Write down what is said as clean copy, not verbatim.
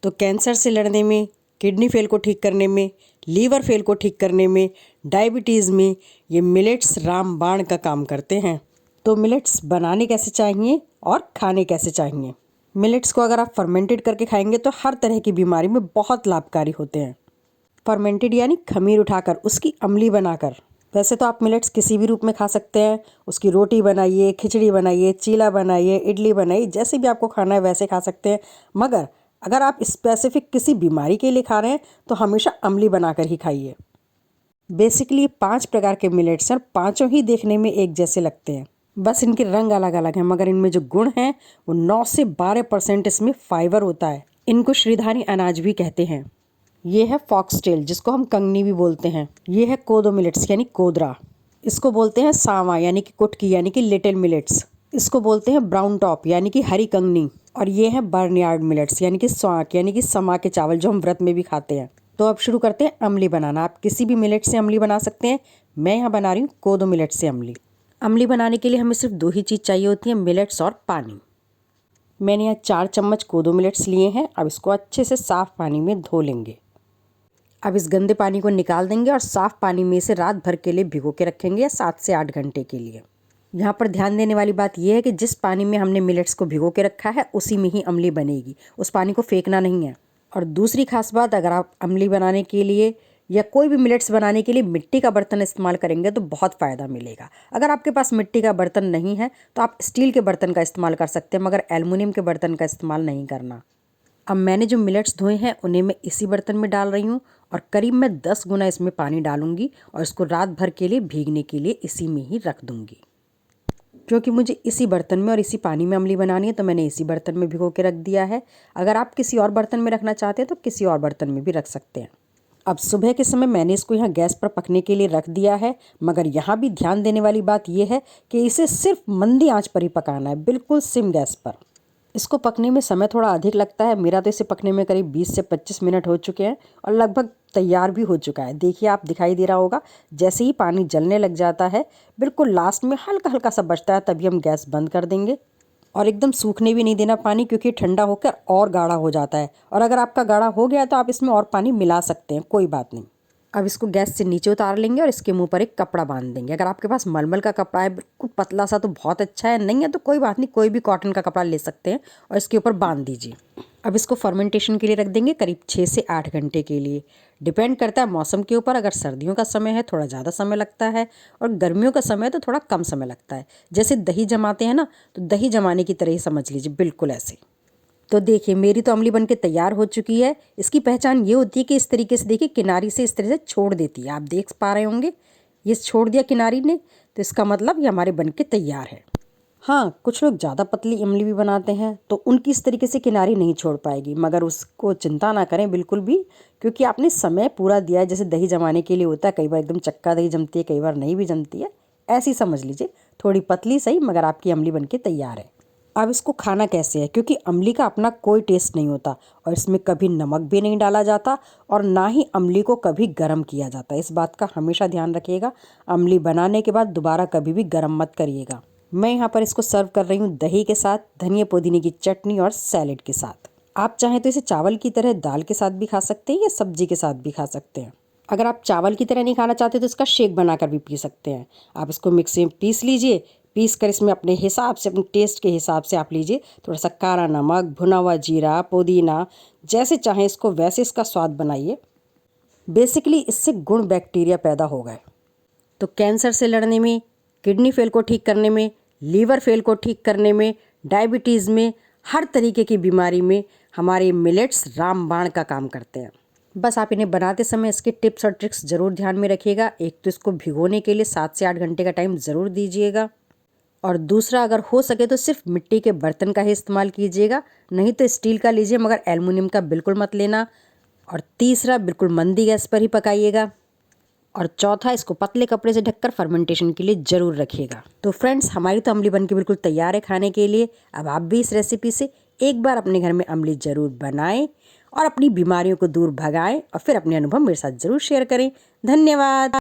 तो कैंसर से लड़ने में, किडनी फेल को ठीक करने में, लीवर फेल को ठीक करने में, डायबिटीज़ में ये मिलेट्स रामबाण का काम करते हैं। तो मिलेट्स बनाने कैसे चाहिए और खाने कैसे चाहिए? मिलेट्स को अगर आप फर्मेंटेड करके खाएंगे तो हर तरह की बीमारी में बहुत लाभकारी होते हैं। फर्मेंटेड यानी खमीर उठाकर उसकी अमली बनाकर। वैसे तो आप मिलेट्स किसी भी रूप में खा सकते हैं। उसकी रोटी बनाइए, खिचड़ी बनाइए, चीला बनाइए, इडली बनाइए, जैसे भी आपको खाना है वैसे खा सकते हैं। मगर अगर आप स्पेसिफिक किसी बीमारी के लिए खा रहे हैं तो हमेशा अमली बनाकर ही खाइए। बेसिकली 5 प्रकार के मिलेट्स हैं और पाँचों ही देखने में एक जैसे लगते हैं, बस इनके रंग अलग अलग हैं, मगर इनमें जो गुण हैं वो 9 से 12% इसमें फाइबर होता है। इनको श्रीधानी अनाज भी कहते हैं। ये है फॉक्सटेल, जिसको हम कंगनी भी बोलते हैं। ये है कोदो मिलेट्स यानी कोदरा। इसको बोलते हैं सावा यानी कि कुटकी यानी कि लिटिल मिलेट्स। इसको बोलते हैं ब्राउन टॉप यानी कि हरी कंगनी। और ये है बर्नयार्ड मिलेट्स यानी कि स्वाक यानी कि समा के चावल, जो हम व्रत में भी खाते हैं। तो अब शुरू करते हैं अमली बनाना। आप किसी भी मिलेट से अमली बना सकते हैं। मैं यहाँ बना रही हूँ कोदो मिलेट से अमली। अमली बनाने के लिए हमें सिर्फ 2 ही चीज़ चाहिए होती है, मिलेट्स और पानी। मैंने यहाँ 4 चम्मच कोदो मिलेट्स लिए हैं। अब इसको अच्छे से साफ़ पानी में धो लेंगे। अब इस गंदे पानी को निकाल देंगे और साफ़ पानी में इसे रात भर के लिए भिगो के रखेंगे, 7 से 8 घंटे के लिए। यहाँ पर ध्यान देने वाली बात यह है कि जिस पानी में हमने मिलेट्स को भिगो के रखा है उसी में ही अमली बनेगी, उस पानी को फेंकना नहीं है। और दूसरी खास बात, अगर आप अमली बनाने के लिए या कोई भी मिलेट्स बनाने के लिए मिट्टी का बर्तन इस्तेमाल करेंगे तो बहुत फ़ायदा मिलेगा। अगर आपके पास मिट्टी का बर्तन नहीं है तो आप स्टील के बर्तन का इस्तेमाल कर सकते हैं, मगर एल्युमिनियम के बर्तन का इस्तेमाल नहीं करना। अब मैंने जो मिलेट्स धोए हैं उन्हें मैं इसी बर्तन में डाल रही हूँ और करीब मैं 10 गुना इसमें पानी डालूंगी और इसको रात भर के लिए भीगने के लिए इसी में ही रख दूंगी। क्योंकि मुझे इसी बर्तन में और इसी पानी में अमली बनानी है तो मैंने इसी बर्तन में भिगो के रख दिया है। अगर आप किसी और बर्तन में रखना चाहते हैं तो किसी और बर्तन में भी रख सकते हैं। अब सुबह के समय मैंने इसको यहाँ गैस पर पकने के लिए रख दिया है, मगर यहाँ भी ध्यान देने वाली बात यह है कि इसे सिर्फ मंदी आंच पर ही पकाना है, बिल्कुल सिम गैस पर। इसको पकने में समय थोड़ा अधिक लगता है। मेरा तो इसे पकने में करीब 20 से 25 मिनट हो चुके हैं और लगभग तैयार भी हो चुका है। देखिए, आप दिखाई दे रहा होगा, जैसे ही पानी जलने लग जाता है, बिल्कुल लास्ट में हल्का हल्का सा बचता है, तभी हम गैस बंद कर देंगे। और एकदम सूखने भी नहीं देना पानी, क्योंकि ठंडा होकर और गाढ़ा हो जाता है। और अगर आपका गाढ़ा हो गया तो आप इसमें और पानी मिला सकते हैं, कोई बात नहीं। अब इसको गैस से नीचे उतार लेंगे और इसके मुंह पर एक कपड़ा बांध देंगे। अगर आपके पास मलमल का कपड़ा है बिल्कुल पतला सा तो बहुत अच्छा है, नहीं है तो कोई बात नहीं, कोई भी कॉटन का कपड़ा ले सकते हैं और इसके ऊपर बांध दीजिए। अब इसको फर्मेंटेशन के लिए रख देंगे करीब 6 से 8 घंटे के लिए। डिपेंड करता है मौसम के ऊपर। अगर सर्दियों का समय है थोड़ा ज़्यादा समय लगता है और गर्मियों का समय है तो थोड़ा कम समय लगता है। जैसे दही जमाते हैं ना, तो दही जमाने की तरह ही समझ लीजिए, बिल्कुल ऐसे। तो देखिए, मेरी तो अमली बनके तैयार हो चुकी है। इसकी पहचान ये होती है कि इस तरीके से देखिए, किनारी से इस तरह से छोड़ देती है। आप देख पा रहे होंगे, ये छोड़ दिया किनारी ने, तो इसका मतलब ये हमारे बनके तैयार है। हाँ, कुछ लोग ज़्यादा पतली इमली भी बनाते हैं तो उनकी इस तरीके से किनारी नहीं छोड़ पाएगी, मगर उसको चिंता ना करें बिल्कुल भी, क्योंकि आपने समय पूरा दिया है। जैसे दही जमाने के लिए होता है, कई बार एकदम चक्का दही जमती है, कई बार नहीं भी जमती है, ऐसी समझ लीजिए, थोड़ी पतली सही, मगर आपकी अमली बनके तैयार है। अब इसको खाना कैसे है, क्योंकि अमली का अपना कोई टेस्ट नहीं होता और इसमें कभी नमक भी नहीं डाला जाता और ना ही अमली को कभी गर्म किया जाता। इस बात का हमेशा ध्यान रखिएगा। अमली बनाने के बाद दोबारा कभी भी गर्म मत करिएगा। मैं यहाँ पर इसको सर्व कर रही हूँ दही के साथ, धनिया पुदीने की चटनी और सैलेड के साथ। आप चाहें तो इसे चावल की तरह दाल के साथ भी खा सकते हैं या सब्जी के साथ भी खा सकते हैं। अगर आप चावल की तरह नहीं खाना चाहते तो इसका शेक बनाकर भी पी सकते हैं। आप इसको मिक्सी में पीस लीजिए, पीस कर इसमें अपने हिसाब से, अपने टेस्ट के हिसाब से आप लीजिए। थोड़ा सा काला नमक, भुना हुआ जीरा, पुदीना, जैसे चाहें इसको वैसे इसका स्वाद बनाइए। बेसिकली इससे गुण बैक्टीरिया पैदा हो गए। तो कैंसर से लड़ने में, किडनी फेल को ठीक करने में, लीवर फेल को ठीक करने में, डायबिटीज़ में, हर तरीके की बीमारी में हमारे मिलेट्स रामबाण का काम करते हैं। बस आप इन्हें बनाते समय इसके टिप्स और ट्रिक्स ज़रूर ध्यान में रखिएगा। एक तो इसको भिगोने के लिए 7 से 8 घंटे का टाइम ज़रूर दीजिएगा, और दूसरा, अगर हो सके तो सिर्फ मिट्टी के बर्तन का ही इस्तेमाल कीजिएगा, नहीं तो स्टील का लीजिए, मगर एल्युमिनियम का बिल्कुल मत लेना। और तीसरा, बिल्कुल मंदी गैस पर ही पकाइएगा। और चौथा, इसको पतले कपड़े से ढककर फर्मेंटेशन के लिए ज़रूर रखिएगा। तो फ्रेंड्स, हमारी तो अमली बनके बिल्कुल तैयार है खाने के लिए। अब आप भी इस रेसिपी से एक बार अपने घर में अमली ज़रूर बनाएं और अपनी बीमारियों को दूर भगाएं और फिर अपने अनुभव मेरे साथ ज़रूर शेयर करें। धन्यवाद।